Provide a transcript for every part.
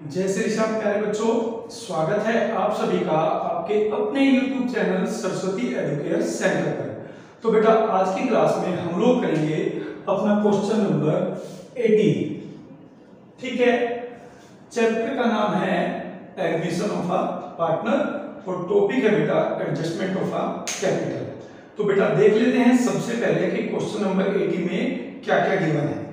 जय श्री श्याम प्यारे बच्चों, स्वागत है आप सभी का आपके अपने YouTube channel Saraswati Educare centre पर। तो बेटा आज की क्लास में हम लोग करेंगे अपना क्वेश्चन नंबर 18। ठीक है, चैप्टर का नाम है एडमिशन ऑफ अ पार्टनर और टॉपिक है बेटा एडजस्टमेंट ऑफ अ कैपिटल। तो बेटा देख लेते हैं सबसे पहले कि क्वेश्चन नंबर 18 में क्या क्या गिवन है।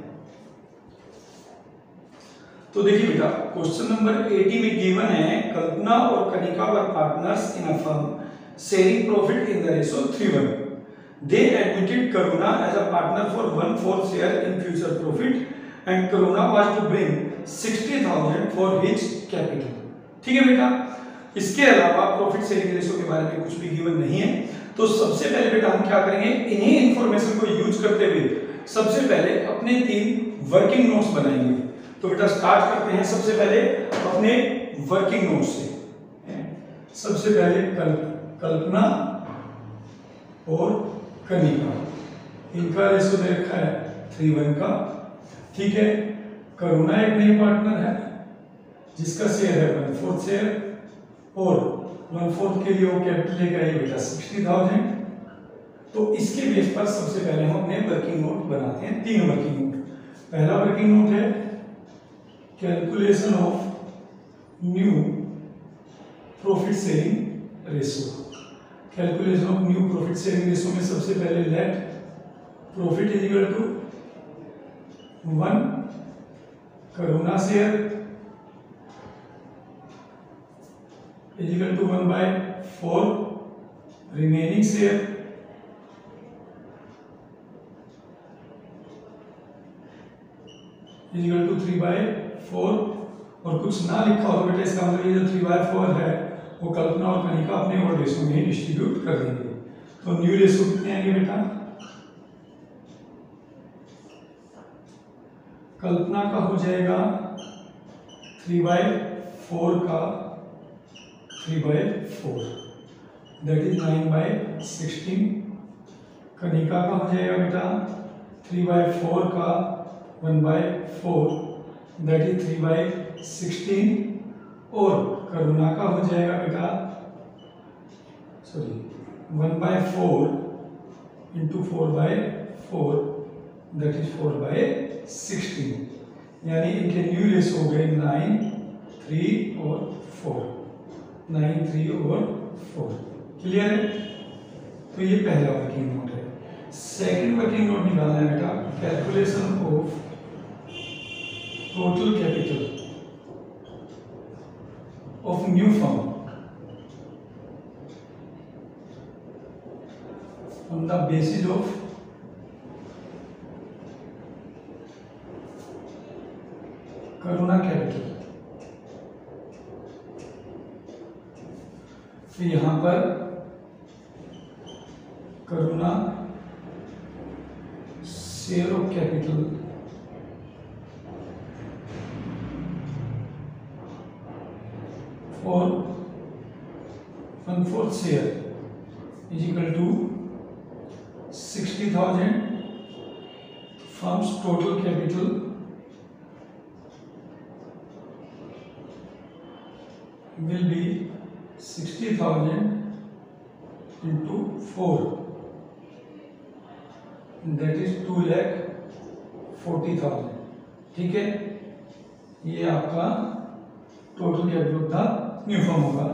तो देखिए बेटा क्वेश्चन नंबर 80 में गिवन है कल्पना और Kanika were partners in a firm sharing profit in the ratio 3:1। They admitted Karuna as a partner for 1/4 share in future profit and Karuna was to bring 60,000 for his capital. ठीक है बेटा, इसके अलावा प्रॉफिट शेयरिंग रेशियो के बारे में कुछ भी गिवन नहीं है। तो सबसे पहले बेटा हम क्या करेंगे, इन्हीं इंफॉर्मेशन को यूज करते हुए सबसे पहले अपने 3 वर्किंग नोट्स बनाएंगे। तो बेटा स्टार्ट करते हैं सबसे पहले अपने वर्किंग नोट से। सबसे पहले कल्पना और कनिका, इनका रेशो दे रखा है 3:1 का। ठीक है, करुणा एक नई पार्टनर है जिसका शेयर है 1/4 शेयर और 1/4 के लिए वो कैपिटल लेकर आई बेटा 60,000। तो इसके बेस पर सबसे पहले हम अपने वर्किंग नोट बनाते हैं, 3 वर्किंग नोट। पहला वर्किंग नोट है calculation of new profit sharing ratio. Calculation of new profit sharing ratio में सबसे पहले let profit is equal to 1 Karuna share is equal to 1/4 remaining share is equal to 3/4। और कुछ ना लिखा हो तो बेटा इसका मतलब ये जो 3/4 है वो कल्पना और कनिका अपने ओल्ड रेशियो में डिस्ट्रीब्यूट कर देंगे। तो न्यू रेशियो कितने आएंगे बेटा, कल्पना का हो जाएगा 3/4 का 3/4 दैट इज 9/16। कनिका का हो जाएगा बेटा 3/4 का 1/4 दैट इज 3/16। और करुणा का हो जाएगा बेटा 1/4 इंटू 4/4 दैट इज 4/16। यानी इनके न्यू रेशियो हो गए 9, 3 और 4। 9, 3 और 4। क्लियर है। तो ये पहला वर्किंग नोट है। सेकंड वर्किंग नोट निकालना है बेटा calculation of total capital of new firm on the basis of Karuna capital. तो यहां पर करुणा शेयर ऑफ कैपिटल और 1/4 share is equal to 60,000। Firm's total capital will be 60,000 into 4 that is 2,40,000। ठीक है, ये आपका total capital of the new firm होगा।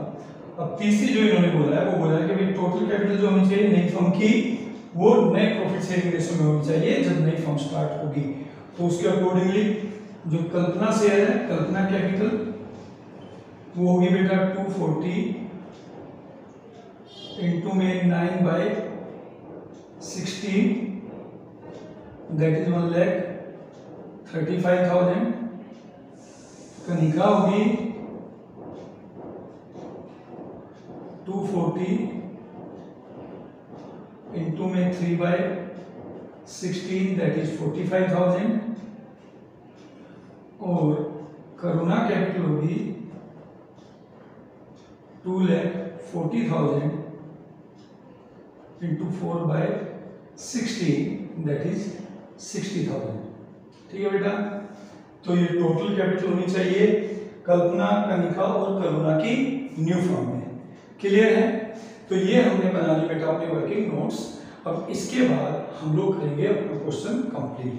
अब तीसरी जो इन्होंने बोला है वो बोला है कि भाई टोटल कैपिटल जो होनी चाहिए नई फर्म की वो नए प्रॉफिट शेयरिंग रेशियो में होनी चाहिए जब नई फर्म स्टार्ट होगी। तो उसके अकॉर्डिंगली जो कल्पना शेयर है, कल्पना कैपिटल वो होगी बेटा 240 इंटू में 9/16 दैट इज 1,35,000। कनिका होगी 240 इंटू में 3/16 दैट इज 45,000। और करुणा कैपिटल होगी 2,40,000 इंटू 4/16 दैट इज 60,000। ठीक है बेटा, तो ये टोटल कैपिटल होनी चाहिए कल्पना, कनिका और करुणा की न्यू फॉर्म में। क्लियर है? तो ये हमने बना ली बेटा अपने वर्किंग नोट्स। अब इसके बाद हम लोग करेंगे अपना क्वेश्चन कंप्लीट।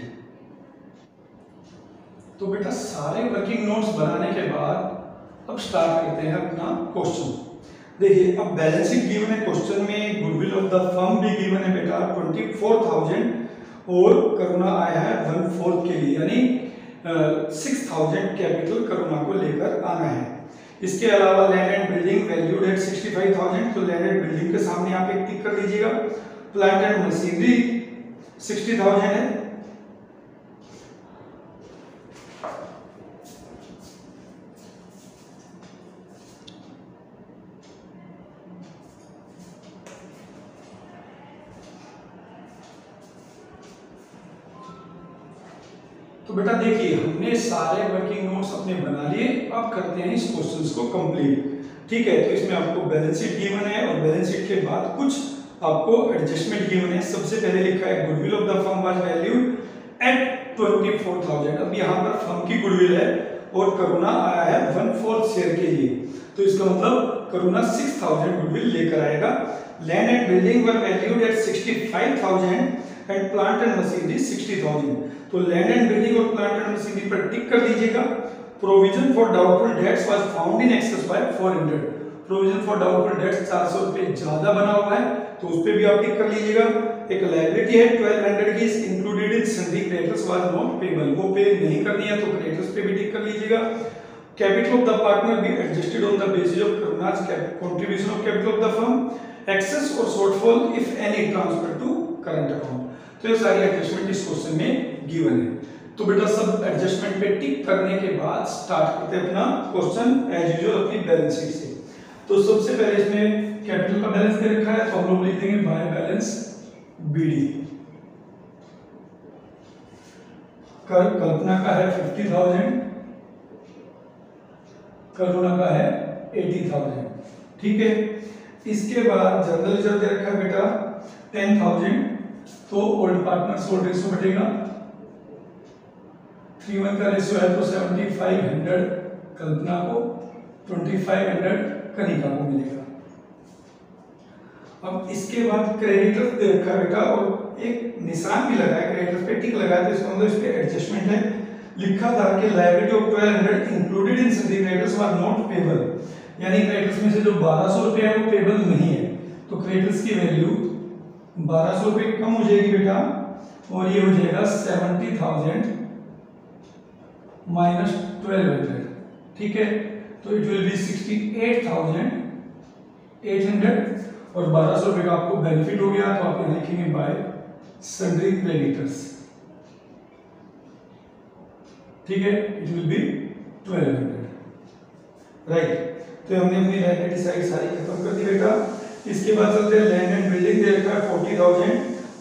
तो बेटा सारे वर्किंग नोट्स बनाने के बाद अब स्टार्ट करते हैं अपना क्वेश्चन। देखिए अब बैलेंस शीट गिवन है, क्वेश्चन में गुडविल ऑफ द फर्म भी गिवन है बेटा 24,000 और करुणा आया है 1/4 के लिए, यानी 6,000 कैपिटल करुणा को लेकर आना है। इसके अलावा land and building valued at 65,000, तो लैंड एंड बिल्डिंग के सामने आप एक टिक कर दीजिएगा। प्लांट एंड मशीनरी 60,000 है। तो बेटा देखिए हमने सारे वर्किंग नोट्स अपने बना लिए, अब करते हैं इस क्वेश्चंस को कंप्लीट। ठीक है, तो इसमें आपको बैलेंस शीट गिवन है और बैलेंस शीट के बाद कुछ आपको एडजस्टमेंट गिवन है। सबसे पहले लिखा है goodwill of the firm was valued at 24,000। अब यहाँ पर फर्म की गुडविल है और करुणा आया है 1/4 शेयर के लिए, तो इसका मतलब करुणा 6,000 गुडविल लेकर आएगा। Land and building were valued at 65,000 and plant and machinery 60,000। तो लैंड एंड बिल्डिंग और प्लांट एंड मशीनरी पर टिक कर दीजिएगा। Provision for doubtful debts was found in excess by 400। Provision for doubtful debts 400 रुपए ज्यादा बना हुआ है, तो उस पे भी आप टिक कर लीजिएगा। एक लायबिलिटी है 1200 की included in सन्डी creditors was not payable, वो पे नहीं करनी है तो क्रेडिटर्स पे भी टिक कर लीजिएगा। Capital of the partner be adjusted on the basis of करुणाज contribution of capital of the firm, excess और shortfall if any transfer to current account. तो ये सारी एडजस्टमेंट इस क्वेश्चन में गिवन है। तो बेटा सब एडजस्टमेंट पे टिक करने के बाद स्टार्ट करते हैं अपना क्वेश्चन एज यूजुअल अपनी बैलेंस शीट से। तो सबसे पहले इसमें कैपिटल का बैलेंस दे रखा है, तो हम लोग लिख देंगे बाय बैलेंस बीडी। कल्पना का है 50,000, करुणा का है 80,000। ठीक है, इसके बाद जनरल रिजर्व दे रखा है बेटा 10,000, तो ओल्ड पार्टनर्स ओल्ड रेशियो बटेगा 3:1 का रेशियो है, तो 7500 कल्पना को 2500 कनिका को मिलेगा। अब इसके बाद क्रेडिटर्स दे रखा है बेटा और एक निशान भी लगा है, क्रेडिटर्स पे टिक लगा है, तो इसका मतलब इस पे एडजस्टमेंट है। लिखा था कि liability of 1200 included in सन्डी creditors were not payable, यानी क्रेडिटर्स में से जो 1200 रुपए है वो पेबल नहीं है, तो क्रेडिटर्स की वैल्यू 1200 रुपए कम हो जाएगी बेटा और ये हो जाएगा 70,000 माइनस 1200। ठीक है, तो इट विल बी 68,800 और 1200 रुपए का आपको बेनिफिट हो गया, तो आप यहाँ लिखेंगे बाय सन्ड्री क्रेडिटर्स। ठीक है, इट विल बी 1200। राइट, तो हमने अपनी लायबिलिटी साइड सारी खत्म कर दी बेटा। इसके बाद चलते हैं लैंड एंड बिल्डिंग दे रखा है 40,000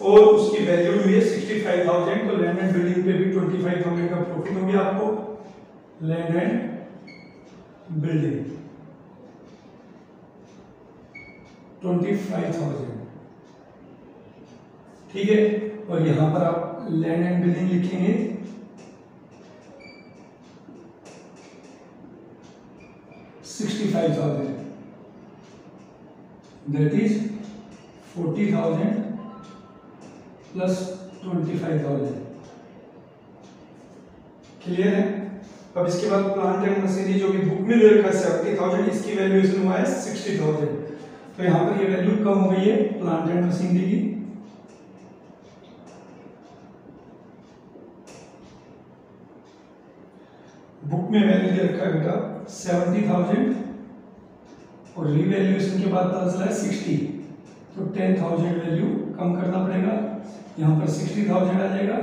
और उसकी वैल्यू हुई है 65,000, तो लैंड एंड बिल्डिंग पे भी 25,000 का प्रॉफिट हो गया आपको। Land and building 25,000। ठीक है, और यहां पर आप लैंड एंड बिल्डिंग लिखेंगे 65,000, that is 40,000 प्लस 25,000। क्लियर है? अब इसके बाद प्लांट एंड मशीनरी जो कि बुक में दे रखा है 70,000, इसकी वैल्यूएशन हुआ है 60,000, तो यहां पर ये वैल्यू कम हो गई है प्लांट एंड मशीनरी की। बुक में वैल्यू दे रखा है बेटा 70,000 और रीवैल्यूएशन के बाद पता चला है 60, तो 10,000 वैल्यू कम करना पड़ेगा, यहाँ पर 60,000 आ जाएगा।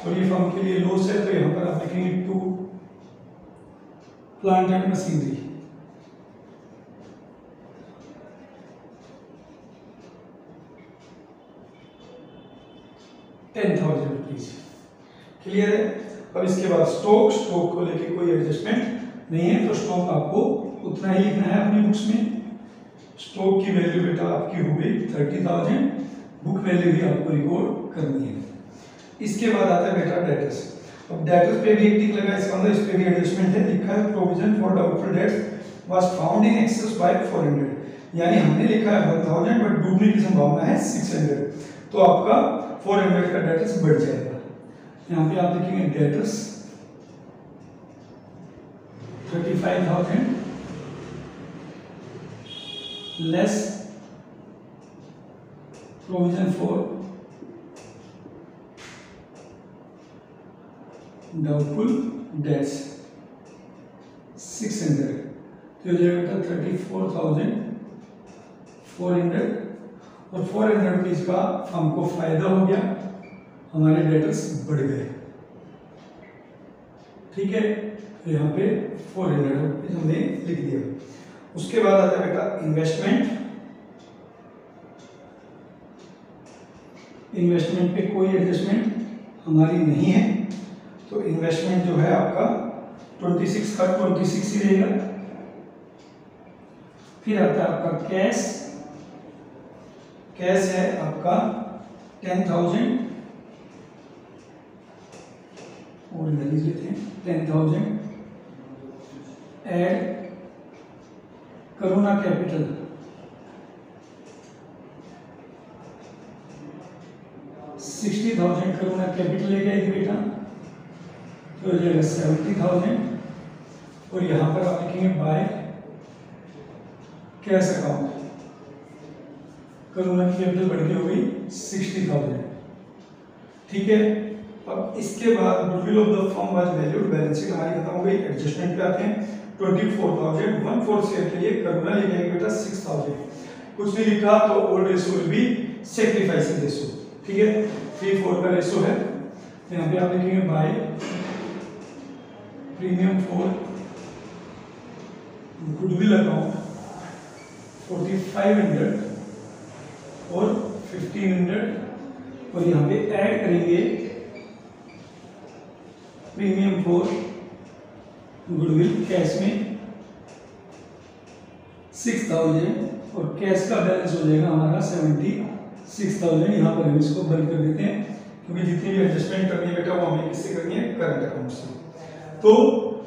और ये फर्म के लिए लॉस है, तो यहाँ पर आप लिखेंगे to plant and machinery. ₹10,000। Clear है? अब इसके बाद स्टॉक को लेके कोई एडजस्टमेंट नहीं है, तो स्टॉक आपको उतना ही लिखना है अपनी बुक्स में। स्टॉक की वैल्यू बेटा आपकी हो गई 30,000, बुक वैल्यू भी आपको रिकॉर्ड करनी है। इसके बाद आता है बेटा डेटर्स। अब डेटर्स पे भी एक टिक लगा, इसका मतलब इस पे भी एडजस्टमेंट है। लिखा है provision for doubtful debts was found in excess by 400, यानी हमने लिखा है 1000 बट डूबने की संभावना है 600, तो आपका 400 का डेटर्स बढ़ जाएगा। यहाँ पे आप लिखेंगे debtors 35,000 less provision for doubtful dates 600, तो हो जाएगा बेटा 34,400, और 400 रुपीज का हमको फायदा हो गया, हमारे डेटर्स बढ़ गए। ठीक है, तो यहाँ पे 400 रुपीज हमने लिख दिया। उसके बाद आता है बेटा इन्वेस्टमेंट। इन्वेस्टमेंट पे कोई एडजस्टमेंट हमारी नहीं है, तो इन्वेस्टमेंट जो है आपका 26 का 26 ही रहेगा। फिर आता है आपका कैश। कैश है आपका 10,000, और ले लेते हैं 10,000 एड करुणा कैपिटल 60,000 करुणा कैपिटल ले जाएगी बेटा, तो हो जाएगा 70,000, और यहां पर आप लिखेंगे बाय कैश अकाउंट। करुणा की कैपिटल बढ़ के हो गई 60,000। ठीक है, अब इसके बाद goodwill of the firm was valued, balance sheet हमारी खत्म हो गई। एडजस्टमेंट पे आते हैं। 24,000 शेयर के लिए करुणा ले जाएगी बेटा 6,000। कुछ नहीं लिखा तो old ratio will be sacrificing ratio. ठीक है, 3:4 का रेशो है। यहाँ पे आप लिखेंगे by premium for goodwill account 4,500 और 1,500, और यहाँ पे ऐड करेंगे प्रीमियम फॉर गुडविल कैश में 6,000, और कैश का बैलेंस हो जाएगा हमारा 76,000। यहाँ पर हम इसको बंद कर देते हैं, क्योंकि जितनी भी एडजस्टमेंट करनी है बेटा वो हमें किससे करनी है, करंट अकाउंट से। तो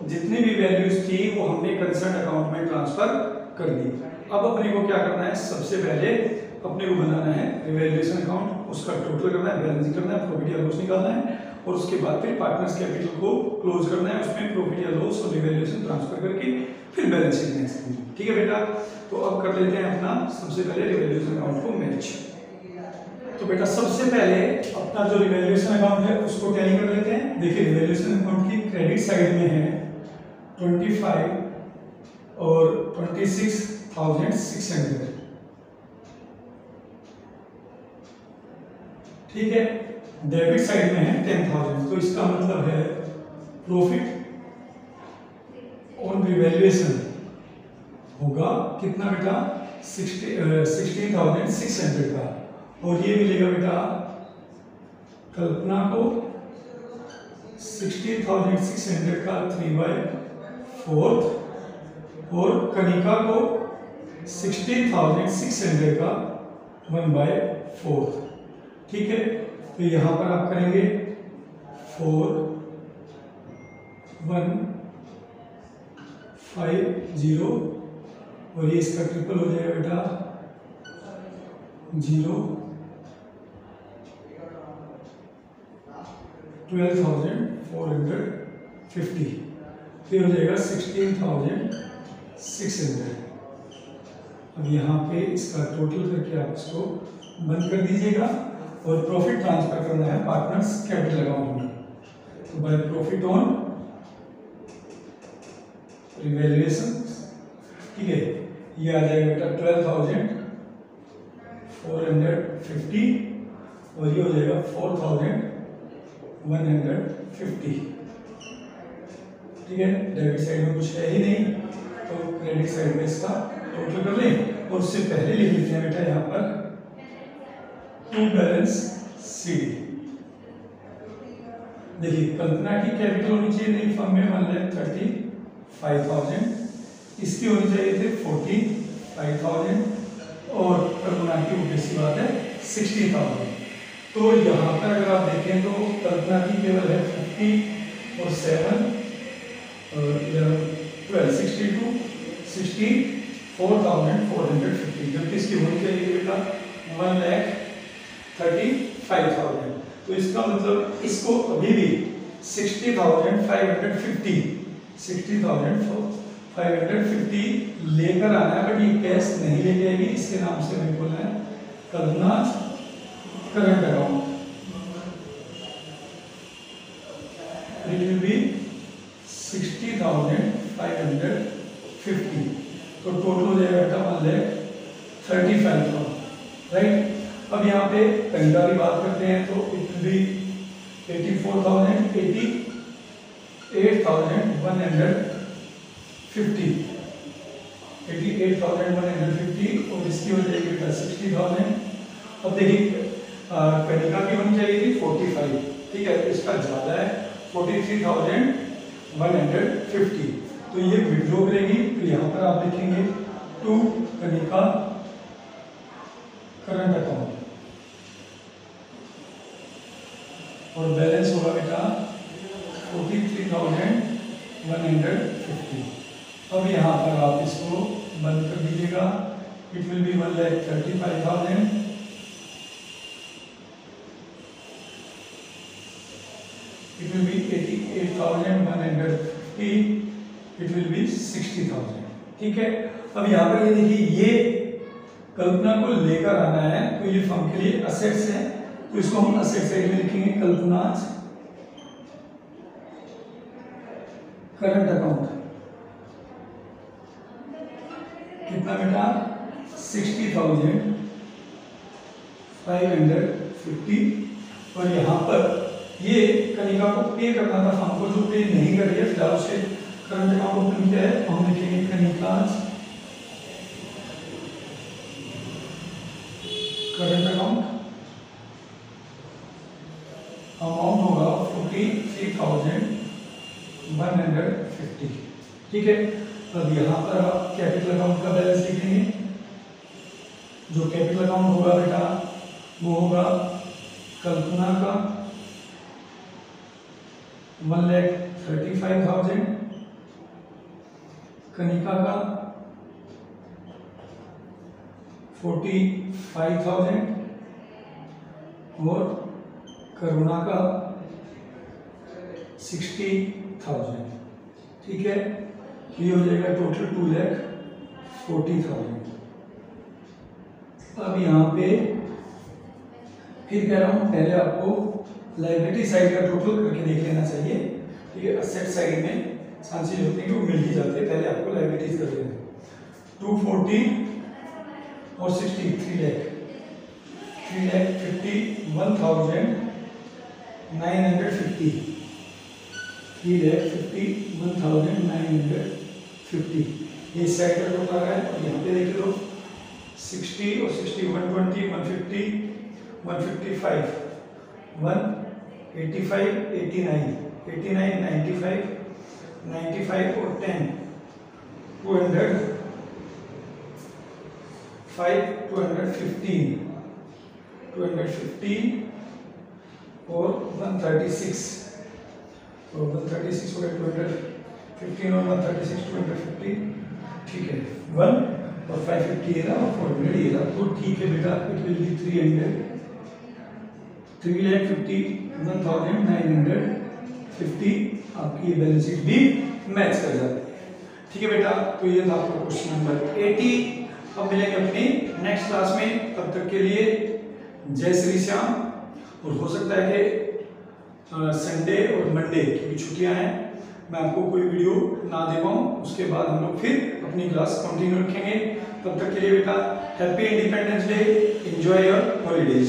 जितनी भी वैल्यूज थी वो हमने कंसर्न अकाउंट में ट्रांसफर कर दी। अब अपने को क्या करना है, सबसे पहले अपने को बनाना है रिवैल्यूएशन अकाउंट, उसका टोटल करना है, बैलेंसिंग करना है, प्रॉफिट या लॉस निकालना है, और उसके बाद फिर पार्टनर्स कैपिटल को क्लोज करना है, उसमें प्रॉफिट या लॉस और रिवैल्यूएशन ट्रांसफर करके फिर बैलेंस शीट नेक्स्ट करनी है। ठीक है बेटा, तो अब कर लेते हैं अपना सबसे पहले रिवैल्यूएशन अकाउंट को मैच। तो बेटा सबसे पहले अपना जो रिवैल्यूएशन अकाउंट है उसको टैली कर लेते हैं। देखिए रिवैल्यूएशन अकाउंट की क्रेडिट साइड में है 25 और 26,600। ठीक है, डेबिट साइड में है 10,000, तो इसका मतलब है प्रॉफिट ऑन रिवैल्यूएशन होगा कितना बेटा, 16,600 का, और ये मिलेगा बेटा कल्पना को 16,600 का 3/4, और कनिका को 16,600 का 1/4। ठीक है, तो यहां पर आप करेंगे 4150, और ये इसका ट्रिपल हो जाएगा बेटा 0 12,450, फिर हो जाएगा 16,600। अब यहाँ पे इसका टोटल करके आप इसको बंद कर दीजिएगा, और प्रॉफिट ट्रांसफर करना है पार्टनर्स कैपिटल अकाउंट में। तो बाय प्रॉफिट ऑन रिवैल्यूएशन, ठीक है, ये आ जाएगा बेटा 12,450, और ये हो जाएगा 4,150। ठीक है, डेबिट साइड में कुछ है ही नहीं, तो क्रेडिट साइड में इसका टोटल कर लें, और उससे पहले लिख लेते हैं बेटा यहाँ पर टू बैलेंस CD। देखिए कल्पना की कैपिटल होनी चाहिए नई फर्म में 1,35,000, इसकी होनी चाहिए थी 45,000, और कल्पना की उद्देश्य बात है 60,000। तो यहाँ पर अगर आप देखें तो कल्पना की केवल है 50 और 7 और 11 12 62 64,450, जबकि इसकी होनी चाहिए बेटा 1,35,000। तो इसका मतलब इसको अभी भी 60,550 लेकर आना है, बट ये कैश नहीं ले जाएगी, इसके नाम से मेरे को है Kalpana current account. It will be 60,550, तो टोटल हो जाएगा बेटा 1,35,000, राइट। अब यहाँ पे कनिका की बात करते हैं तो इट विल बी 88,150 88,150 और इसकी हो जाएगी बेटा 60,000। अब देखिए कनिका की होनी चाहिए थी 45, ठीक है, तो इसका ज़्यादा है 43,150, तो ये विड्रॉ करेगी। तो यहाँ पर आप लिखेंगे टू कनिका करंट अकाउंट और बैलेंस होगा बेटा 43,150। अब यहाँ पर आप इसको बंद कर दीजिएगा। It will B 1,35,000 it will be 88,150, it will be 60,000, ठीक है। अब यहाँ पर ये देखिए ये कल्पना को लेकर आना है, तो ये फर्म के लिए असेट्स है, तो इसको हम असेट साइड में लिखेंगे कल्पना करंट अकाउंट। कितना बेटा 60,550, और यहाँ पर ये कनिका को पे करना था फर्म को, जो पे नहीं कर रही है फिलहाल उसे करंट अकाउंट ओपन किया है, तो हम लिखेंगे कनिका करंट अकाउंट। अमाउंट होगा 43,150, ठीक है। अब यहाँ पर आप कैपिटल अकाउंट का बैलेंस लिखेंगे। जो कैपिटल अकाउंट होगा बेटा वो होगा कल्पना का 1,35,000, कनिका का 45,000 और करुणा का 60,000, ठीक है। ये हो जाएगा टोटल 2,40,000। अब यहाँ पे फिर कह रहा हूँ पहले आपको लायबिलिटी साइड का टोटल करके देख लेना चाहिए, ठीक है। असेट साइड में चांसेस होते हैं कि वो मिल ही जाते हैं, पहले आपको लायबिलिटीज कर लेना। 240 और 60 3,51,950 3,51,950 ये साइड का टोटल आ रहा है। और यहाँ पे देख लो 60 और 60 120 150 155 185 89 89 95 95 और 10 200 5 215 215 और 136 और 136 हो गया 215 और 136 250, ठीक है। 1 और 550 है ना और 400 ये था, तो ठीक है बेटा। इट विल बी 3,51,950 आपकी बैलेंस शीट भी मैच कर जाती है, ठीक है बेटा। तो ये था आपका क्वेश्चन नंबर 80। अब मिलेंगे अपनी नेक्स्ट क्लास में, तब तक के लिए जय श्री श्याम। और हो सकता है कि संडे और मंडे की छुट्टियां हैं, मैं आपको कोई वीडियो ना दे पाऊँ, उसके बाद हम लोग फिर अपनी क्लास कंटिन्यू रखेंगे। तब तक के लिए बेटा happy independence day, enjoy your holidays.